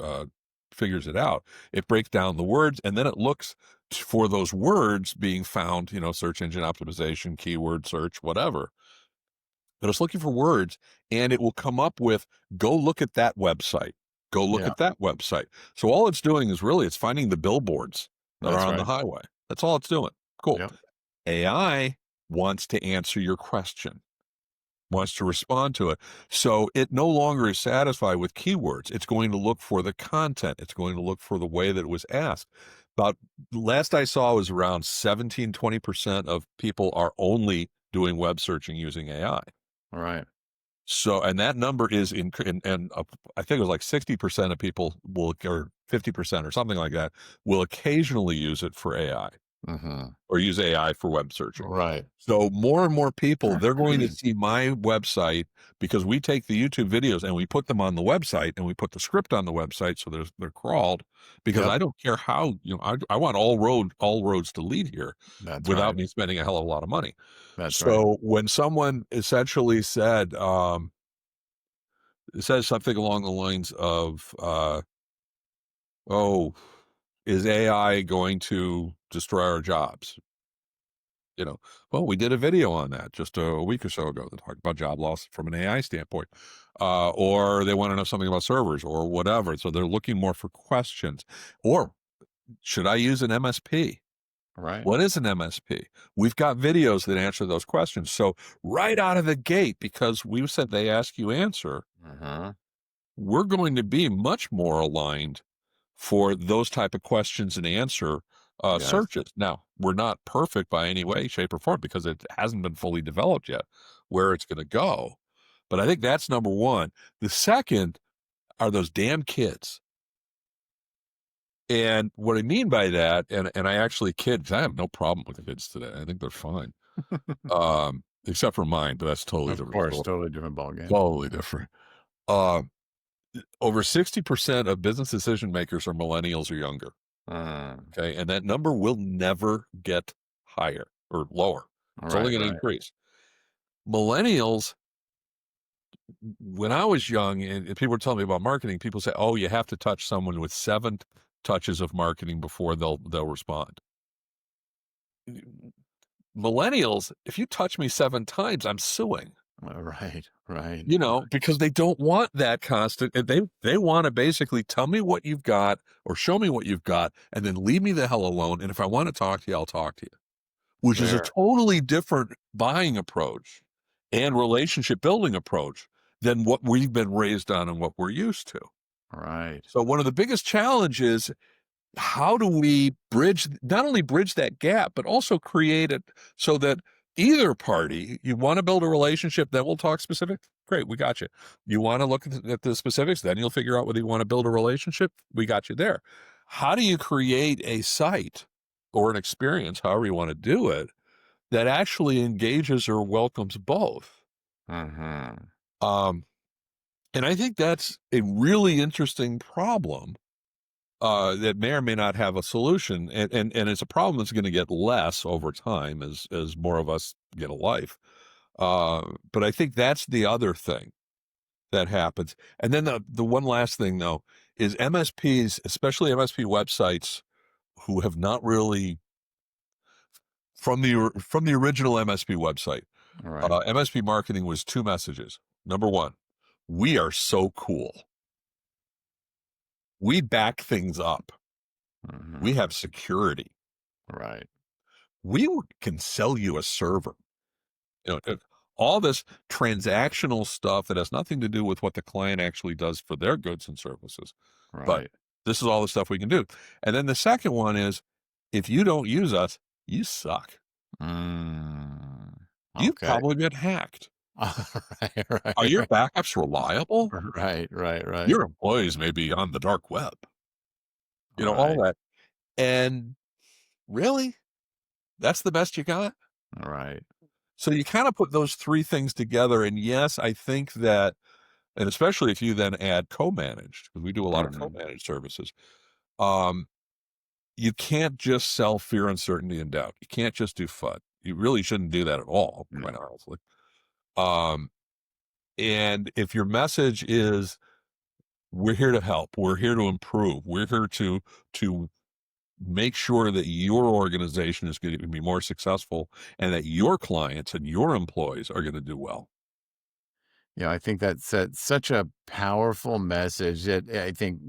S2: figures it out. It breaks down the words, and then it looks for those words being found, search engine optimization, keyword search, whatever, but it's looking for words, and it will come up with, go look at that website. Go look
S1: Yeah,
S2: at that website. So all it's doing is really it's finding the billboards that are
S1: that's
S2: on the
S1: right.
S2: highway. That's all it's doing. Cool.
S1: Yep.
S2: AI wants to answer your question, wants to respond to it. So it no longer is satisfied with keywords. It's going to look for the content. It's going to look for the way that it was asked. About last I saw was around 17-20% of people are only doing web searching using AI.
S1: All right.
S2: So, and that number is I think it was like 60% of people will, or 50% or something like that, will occasionally use it for AI
S1: Mm-hmm.
S2: or use AI for web searching.
S1: Right.
S2: So more and more people, they're going to see my website because we take the YouTube videos and we put them on the website and we put the script on the website. So they're crawled because
S1: Yep.
S2: I don't care how, I want all roads to lead here
S1: That's
S2: without
S1: right.
S2: me spending a hell of a lot of money.
S1: That's right.
S2: So when someone essentially said, it says something along the lines of, "Oh, is AI going to destroy our jobs?" Well, we did a video on that just a week or so ago that talked about job loss from an AI standpoint, or they want to know something about servers or whatever. So they're looking more for questions. Or should I use an MSP?
S1: Right.
S2: What is an MSP? We've got videos that answer those questions. So right out of the gate, because we said they ask you answer,
S1: Uh-huh.
S2: we're going to be much more aligned for those type of questions and answer
S1: Yes.
S2: searches. Now, we're not perfect by any way, shape, or form because it hasn't been fully developed yet where it's going to go. But I think that's number one. The second are those damn kids. And what I mean by that, and I actually kid, 'cause I have no problem with the kids today. I think they're fine. Except for mine, but that's totally
S1: Of
S2: different
S1: course,
S2: story.
S1: totally different ballgame.
S2: Totally different. Uh, Over 60% of business decision makers are millennials or younger.
S1: Uh,
S2: Okay. And that number will never get higher or lower. It's only
S1: right,
S2: going to
S1: right.
S2: increase. Millennials, when I was young and people were telling me about marketing, people say, oh, you have to touch someone with 7 touches of marketing before they'll respond. Millennials, if you touch me 7 times, I'm suing.
S1: Right, right.
S2: Because they don't want that constant. They want to basically tell me what you've got or show me what you've got and then leave me the hell alone. And if I want to talk to you, I'll talk to you, which is a
S1: Fair.
S2: totally different buying approach and relationship building approach than what we've been raised on and what we're used to.
S1: Right.
S2: So one of the biggest challenges, how do we not only bridge that gap, but also create it so that either party, you want to build a relationship, then we'll talk specifics. Great, we got you. You want to look at the specifics, then you'll figure out whether you want to build a relationship. We got you there. How do you create a site or an experience, however you want to do it, that actually engages or welcomes both?
S1: Uh-huh.
S2: Um, and I think that's a really interesting problem that may or may not have a solution, and it's a problem that's going to get less over time as more of us get a life. But I think that's the other thing that happens. And then the one last thing though is MSPs, especially MSP websites, who have not really from the original MSP website.
S1: Right.
S2: MSP marketing was two messages. Number one, we are so cool. We back things up. We
S1: Mhm.
S2: have security.
S1: Right.
S2: We can sell you a server. You know, all this transactional stuff that has nothing to do with what the client actually does for their goods and services. But
S1: Right.
S2: this is all the stuff we can do. And then the second one is, if you don't use us, you suck.
S1: Mm.
S2: You've
S1: Okay.
S2: probably been hacked.
S1: Right,
S2: Are
S1: right,
S2: your
S1: right.
S2: backups reliable?
S1: Right, right, right.
S2: Your employees may be on the dark web. All
S1: Right,
S2: that. And really, that's the best you got?
S1: right.
S2: So you kind of put those three things together. And yes, I think that, and especially if you then add co-managed, because we do a lot of
S1: Mhm.
S2: co-managed services, um, you can't just sell fear, uncertainty, and doubt. You can't just do FUD. You really shouldn't do that at all, quite
S1: No.
S2: honestly. Um, and if your message is, we're here to help, we're here to improve, we're here to make sure that your organization is going to be more successful and that your clients and your employees are going to do well.
S1: I think that's such a powerful message that I think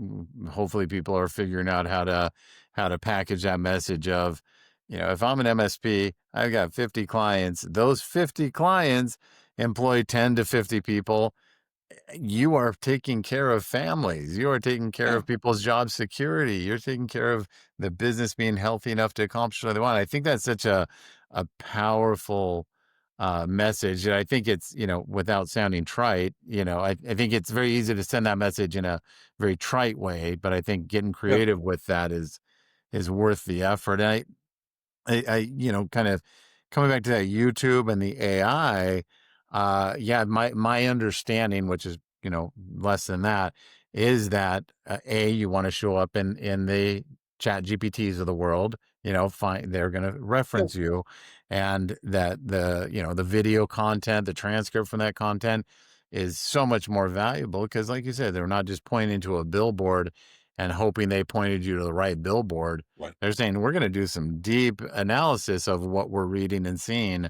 S1: hopefully people are figuring out how to package that message of, if I'm an MSP, I've got 50 clients. Those 50 clients employ 10 to 50 people. You are taking care of families. You are taking care
S2: Yeah.
S1: of people's job security. You're taking care of the business being healthy enough to accomplish what they want. I think that's such a powerful message. And I think it's, without sounding trite, I think it's very easy to send that message in a very trite way, but I think getting
S2: Yeah.
S1: creative with that is worth the effort. And kind of coming back to that YouTube and the AI, yeah, my understanding, which is, less than that, is that you want to show up in the chat GPTs of the world, they're going to
S2: Yeah.
S1: reference you, and that the video content, the transcript from that content is so much more valuable because, like you said, they're not just pointing to a billboard and hoping they pointed you to the right billboard.
S2: Right.
S1: They're saying, we're going to do some deep analysis of what we're reading and seeing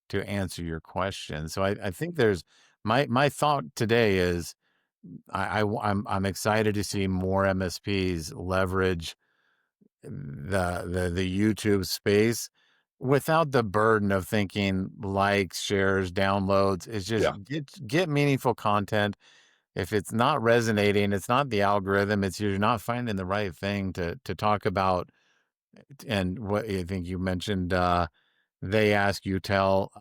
S1: to answer your question. So I think there's my thought today is I'm excited to see more MSPs leverage the YouTube space without the burden of thinking likes, shares, downloads. It's just
S2: Yeah.
S1: get meaningful content. If it's not resonating, it's not the algorithm. It's you're not finding the right thing to talk about. And what I think you mentioned, they ask, you tell.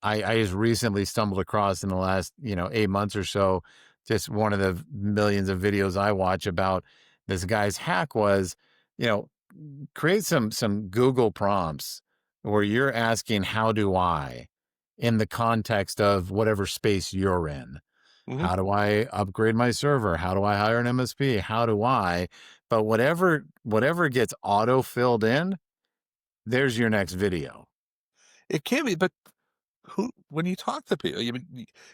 S1: I just recently stumbled across in the last 8 months or so, just one of the millions of videos I watch about this guy's hack was, you know, create some Google prompts where you're asking, how do I, in the context of whatever space you're in.
S2: Hmm.
S1: How do I upgrade my server? How do I hire an MSP? How do I? But whatever gets auto filled in, there's your next video.
S2: It can be, but when you talk to people,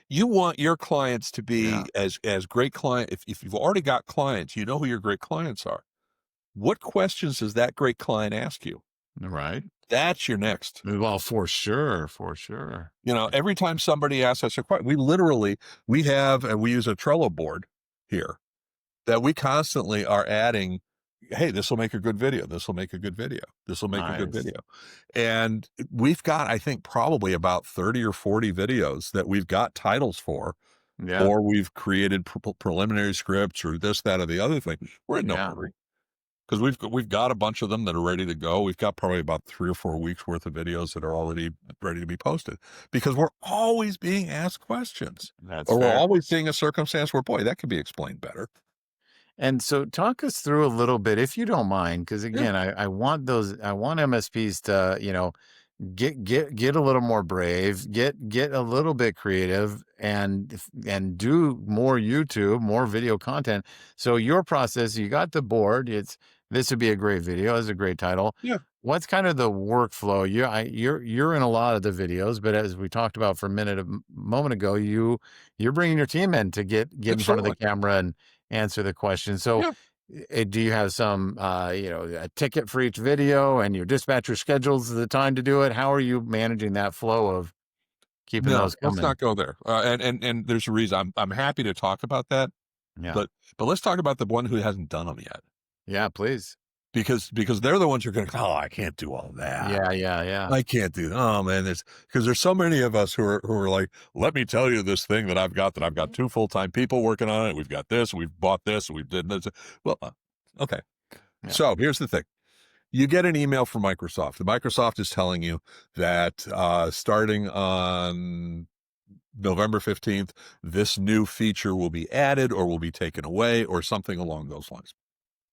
S2: you want your clients to
S1: Yeah.
S2: be as great client. If you've already got clients, you know who your great clients are. What questions does that great client ask you?
S1: Right.
S2: That's your next.
S1: Well, for sure, for sure.
S2: Every time somebody asks us a question, we have, and we use a Trello board here that we constantly are adding. Hey, this will make a good video. This will make a good video. This will make a good
S1: Nice.
S2: video. And we've got, I think, probably about 30 or 40 videos that we've got titles for,
S1: Yeah.
S2: or we've created preliminary scripts or this, that, or the other thing. We're in no
S1: Yeah.
S2: hurry because we've got a bunch of them that are ready to go. We've got probably about 3 or 4 weeks worth of videos that are already ready to be posted because we're always being asked questions,
S1: That's
S2: or we're
S1: fair.
S2: always seeing a circumstance where, boy, that could be explained better.
S1: And so talk us through a little bit, if you don't mind, because
S2: Yeah.
S1: again, I want MSPs to, get a little more brave, get a little bit creative, and do more YouTube, more video content. So your process, you got the board. This would be a great video. It's a great title.
S2: Yeah.
S1: What's kind of the workflow? You're in a lot of the videos, but as we talked about for a moment ago, you're bringing your team in to get in front of the
S2: Absolutely.
S1: camera and answer the question. So
S2: Yeah.
S1: Do you have some, a ticket for each video and your dispatcher schedules the time to do it? How are you managing that flow of keeping
S2: No,
S1: those
S2: let's
S1: coming?
S2: not go there. And there's a reason. I'm happy to talk about that,
S1: Yeah.
S2: but let's talk about the one who hasn't done them yet,
S1: Yeah, please.
S2: because they're the ones who are going to. Oh, I can't do all that.
S1: Yeah, yeah, yeah.
S2: I can't do. Oh man, there's because there's so many of us who are like, let me tell you this thing that I've got, that I've got two full-time people working on it. We've got this. We've bought this. We did this. Well, okay.
S1: Yeah.
S2: So here's the thing. You get an email from Microsoft. Microsoft is telling you that starting on November 15th, this new feature will be added or will be taken away or something along those lines.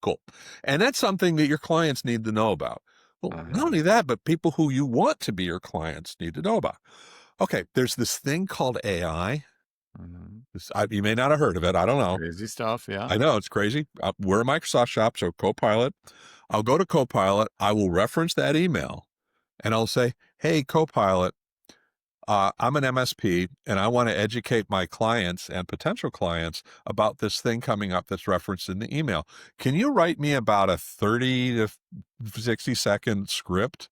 S2: Cool. And that's something that your clients need to know about. Well, not
S1: Mhm,
S2: only that, but people who you want to be your clients need to know about. Okay, there's this thing called AI.
S1: mhm.
S2: You may not have heard of it. I don't know.
S1: Crazy stuff, yeah.
S2: I know it's crazy. We're a Microsoft shop, so Copilot. I'll go to Copilot. I will reference that email and I'll say, hey, Copilot, I'm an MSP and I want to educate my clients and potential clients about this thing coming up that's referenced in the email. Can you write me about a 30 to 60-second script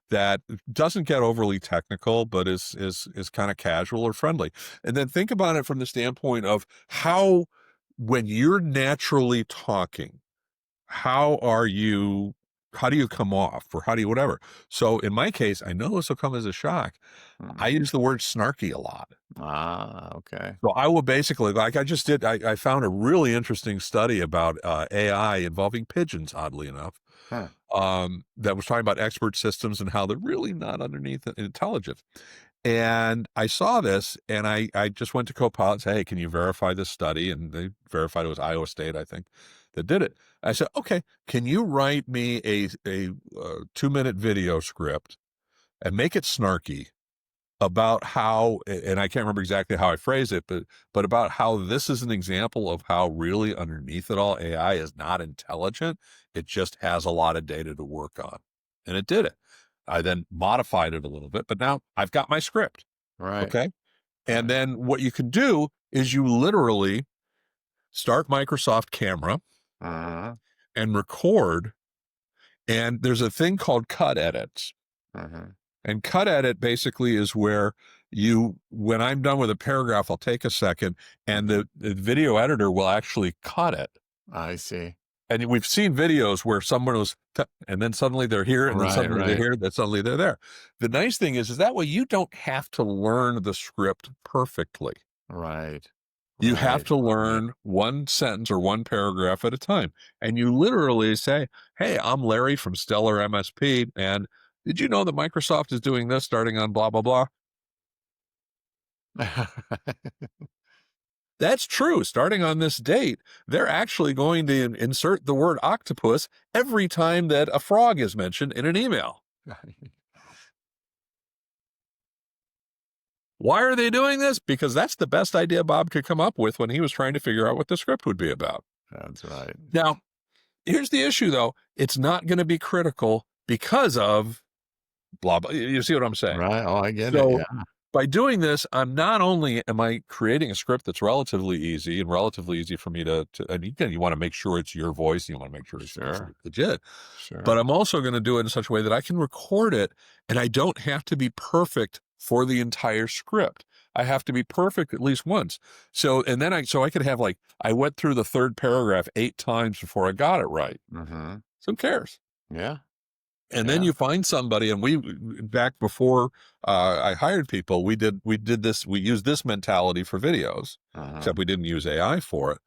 S2: that doesn't get overly technical, but is kind of casual or friendly? And then think about it from the standpoint of how, when you're naturally talking, how are you, how do you come off, or how do you whatever? So in my case, I know this will come as a shock. I
S1: Mhm.
S2: use the word snarky a lot.
S1: Ah, okay.
S2: So I will basically, like I just did, I found a really interesting study about AI involving pigeons, oddly enough,
S1: Huh.
S2: that was talking about expert systems and how they're really not underneath intelligence. And I saw this and I just went to Copilot and said, hey, can you verify this study? And they verified it was Iowa State, I think, that did it. I said, okay, can you write me a 2-minute video script and make it snarky about how, and I can't remember exactly how I phrase it, but about how this is an example of how really underneath it all, AI is not intelligent. It just has a lot of data to work on. And it did it. I then modified it a little bit, but now I've got my script.
S1: Right,
S2: Okay. And
S1: right.
S2: then what you can do is you literally start Microsoft Camera
S1: Uh-huh,
S2: and record. And there's a thing called cut edits.
S1: uh-huh.
S2: And cut edit basically is where you, when I'm done with a paragraph, I'll take a second and
S1: Mhm.
S2: the video editor will actually cut it.
S1: I see.
S2: And we've seen videos where someone was, and then suddenly they're here, and then
S1: Right,
S2: suddenly they're
S1: right,
S2: here, then suddenly they're there. The nice thing is that way you don't have to learn the script perfectly.
S1: right,
S2: You have
S1: right,
S2: to
S1: right.
S2: learn one sentence or one paragraph at a time. And you literally say, hey, I'm Larry from Stellar MSP. And did you know that Microsoft is doing this starting on blah, blah, blah? That's true. Starting on this date, they're actually going to insert the word octopus every time that a frog is mentioned in an email. Why are they doing this? Because that's the best idea Bob could come up with when he was trying to figure out what the script would be about.
S1: That's right.
S2: Now, here's the issue though. It's not going to be critical because of blah, blah. You see what I'm saying?
S1: Right, oh, I get it,
S2: So
S1: yeah,
S2: by doing this, I'm not only am I creating a script that's relatively easy and relatively easy for me to, and again, you want to make sure it's your voice, you want to make sure it's
S1: sure,
S2: legit, but
S1: sure.
S2: I'm also going to do it in such a way that I can record it and I don't have to be perfect for the entire script. I have to be perfect at least once. So, and then so I could have like, I went through the third paragraph 8 times before I got it right.
S1: Mhm.
S2: So who cares?
S1: Yeah,
S2: And then
S1: yeah,
S2: you find somebody, and we, back before I hired people, we did this, we used this mentality for videos,
S1: uh-huh.
S2: except we didn't use AI for it.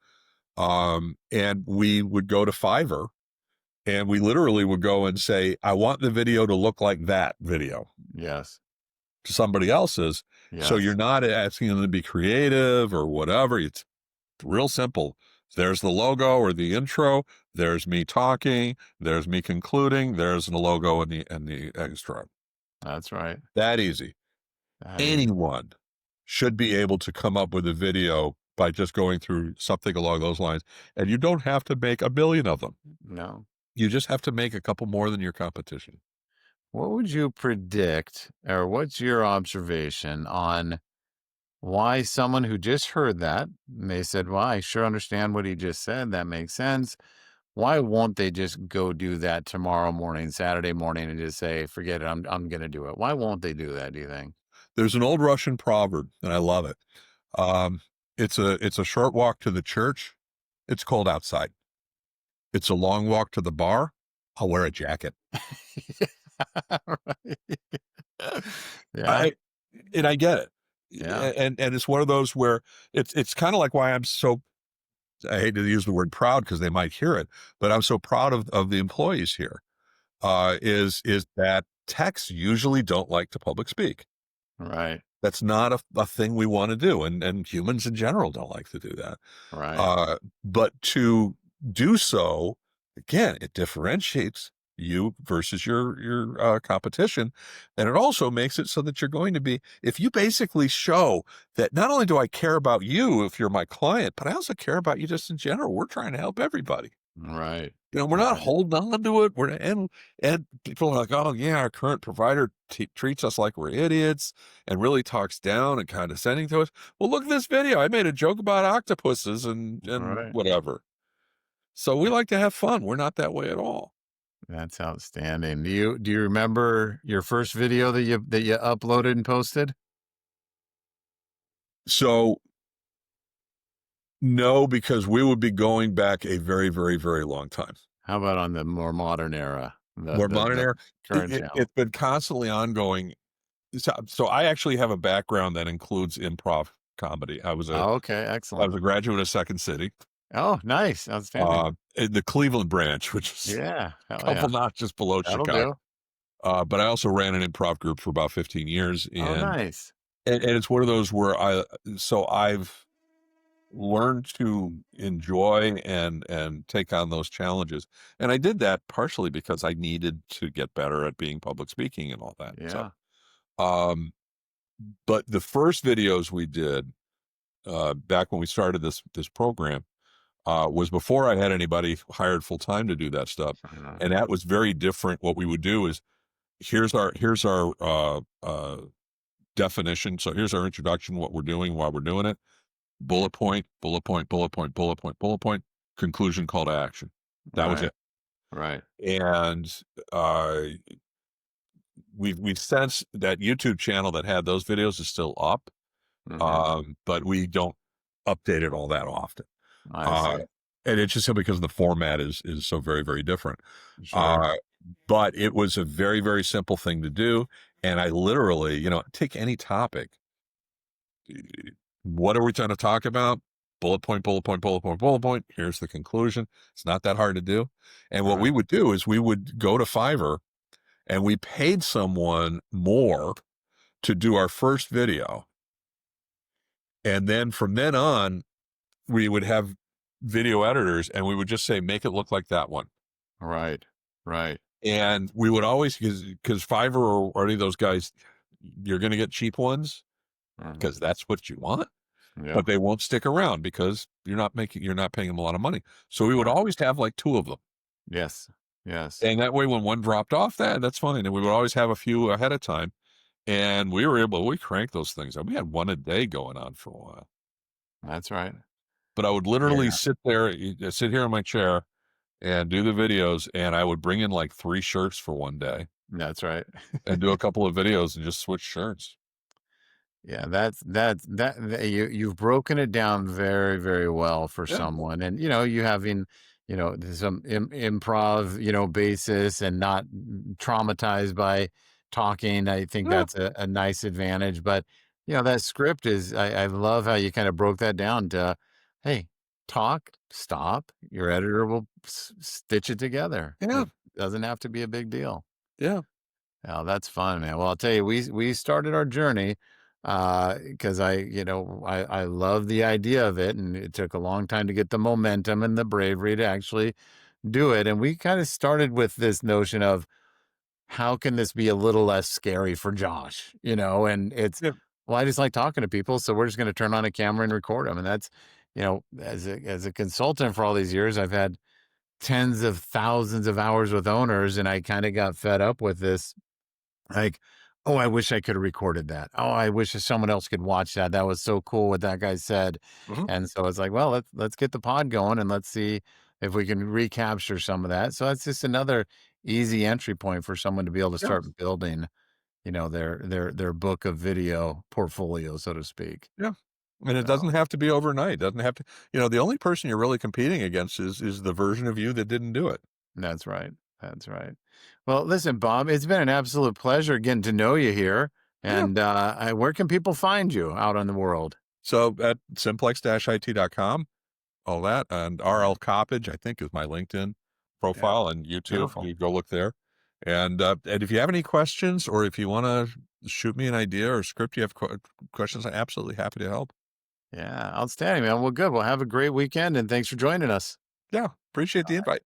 S2: And we would go to Fiverr and we literally would go and say, I want the video to look like that video
S1: Yes,
S2: to somebody else's. So you're
S1: yes.
S2: not asking them to be creative or whatever. It's real simple. There's the logo or the intro. There's me talking. There's me concluding. There's the logo and the extra.
S1: That's right.
S2: That easy.
S1: That easy.
S2: Anyone should be able to come up with a video by just going through something along those lines. And you don't have to make a billion of them.
S1: No.
S2: You just have to make a couple more than your competition.
S1: What would you predict, or what's your observation on why someone who just heard that, and they said, "Well, I sure understand what he just said, that makes sense," why won't they just go do that tomorrow morning, Saturday morning, and just say, "Forget it, I'm gonna do it." Why won't they do that, do you think?
S2: There's an old Russian proverb, and I love it. Um, it's a short walk to the church. It's cold outside. It's a long walk to the bar. I'll wear a jacket.
S1: Right. Yeah,
S2: I and I get it.
S1: yeah,
S2: And it's one of those where it's kind of like why I'm so, I hate to use the word proud because they might hear it, but I'm so proud of the employees here. Is that techs usually don't like to public speak.
S1: right,
S2: That's not a thing we want to do, and humans in general don't like to do that.
S1: right,
S2: But to do so, again, it differentiates you versus your competition, and it also makes it so that you're going to be, if you basically show that not only do I care about you if you're my client, but I also care about you just in general. We're trying to help everybody.
S1: right,
S2: We're not
S1: right,
S2: holding on to it. And people are like, oh yeah, our current provider treats us like we're idiots and really talks down and condescending to us. Well, look at this video. I made a joke about octopuses and
S1: right.
S2: whatever. So we like to have fun. We're not that way at all.
S1: That's outstanding. Do you remember your first video that you uploaded and posted?
S2: So no, because we would be going back a very, very, very long time.
S1: How about on the more modern era, the
S2: More
S1: the
S2: modern
S1: the
S2: era.
S1: current channel?
S2: It's been constantly ongoing. So I actually have a background that includes improv comedy.
S1: Oh, okay,
S2: I
S1: excellent.
S2: was a graduate of Second City,
S1: Oh, nice, outstanding.
S2: in the Cleveland branch, which is
S1: Yeah,
S2: a
S1: hell
S2: couple
S1: yeah,
S2: notches below
S1: that'll
S2: Chicago.
S1: do.
S2: But I also ran an improv group for about 15 years,
S1: Oh, nice.
S2: and it's one of those where I've learned to enjoy and take on those challenges, and I did that partially because I needed to get better at being public speaking and all that. So,
S1: Yeah,
S2: um, but the first videos we did back when we started this program was before I had anybody hired full time to do that stuff,
S1: uh,
S2: and that was very different. What we would do is here's our definition. So here's our introduction, what we're doing, why we're doing it. Bullet point, bullet point, bullet point, bullet point, bullet point. Conclusion, call to action. That was
S1: right,
S2: it.
S1: right.
S2: And uh, we've since that YouTube channel that had those videos is still up,
S1: Mhm.
S2: but we don't update it all that often.
S1: I
S2: Uh,
S1: see.
S2: and it's just because the format is so very, very different.
S1: Sure.
S2: Uh, but it was a very, very simple thing to do. And I literally, take any topic. What are we trying to talk about? Bullet point, bullet point, bullet point, bullet point. Here's the conclusion. It's not that hard to do. And what we
S1: Right,
S2: would do is we would go to Fiverr and we paid someone more to do our first video. And then from then on, we would have video editors and we would just say, make it look like that one.
S1: right, right.
S2: And we would always, because Fiverr or any of those guys, you're going to get cheap ones
S1: Mhm.
S2: because that's what you want,
S1: Yeah,
S2: but they won't stick around because you're not paying them a lot of money. So we would
S1: right.
S2: always have like two of them.
S1: Yes, yes.
S2: And that way, when one dropped off, that's fine. And we would always have a few ahead of time. And we cranked those things up. We had one a day going on for a while.
S1: That's right.
S2: But I would literally
S1: Yeah,
S2: sit here in my chair and do the videos. And I would bring in like 3 shirts for one day
S1: that's right.
S2: and do a couple of videos and just switch shirts.
S1: Yeah, you've broken it down very, very well for
S2: Yeah.
S1: someone. And you having, there's some improv, basis and not traumatized by talking. I think
S2: Yeah.
S1: that's a nice advantage. But that script is I love how you kind of broke that down to, hey, talk, stop, your editor will stitch it together.
S2: Yeah.
S1: It doesn't have to be a big deal.
S2: Yeah.
S1: Oh, that's fun, man. Well, I'll tell you, we started our journey because I love the idea of it, and it took a long time to get the momentum and the bravery to actually do it. And we kind of started with this notion of how can this be a little less scary for Josh, and it's
S2: Yeah.
S1: well, I just like talking to people, so we're just going to turn on a camera and record them, and that's as a consultant for all these years, I've had tens of thousands of hours with owners, and I kind of got fed up with this like, "Oh, I wish I could have recorded that. Oh, I wish that someone else could watch that. That was so cool what that guy said."
S2: Mhm.
S1: And so it's like, well, let's get the pod going and let's see if we can recapture some of that. So that's just another easy entry point for someone to be able to
S2: Yeah,
S1: start building, their book of video portfolio, so to speak.
S2: yeah. And it
S1: So
S2: doesn't have to be overnight. It doesn't have to, the only person you're really competing against is the version of you that didn't do it.
S1: that's right. That's right. Well, listen, Bob, it's been an absolute pleasure getting to know you here.
S2: Yeah.
S1: And where can people find you out on the world?
S2: So at simplex-it.com, all that, and RL Coppedge, I think, is my LinkedIn
S1: Yeah,
S2: profile and YouTube.
S1: beautiful.
S2: You go look there. And if you have any questions or if you want to shoot me an idea or script, you have questions, I'm absolutely happy to help.
S1: Yeah, outstanding, man. Well, good. Well, have a great weekend and thanks for joining us.
S2: Yeah. Appreciate the invite.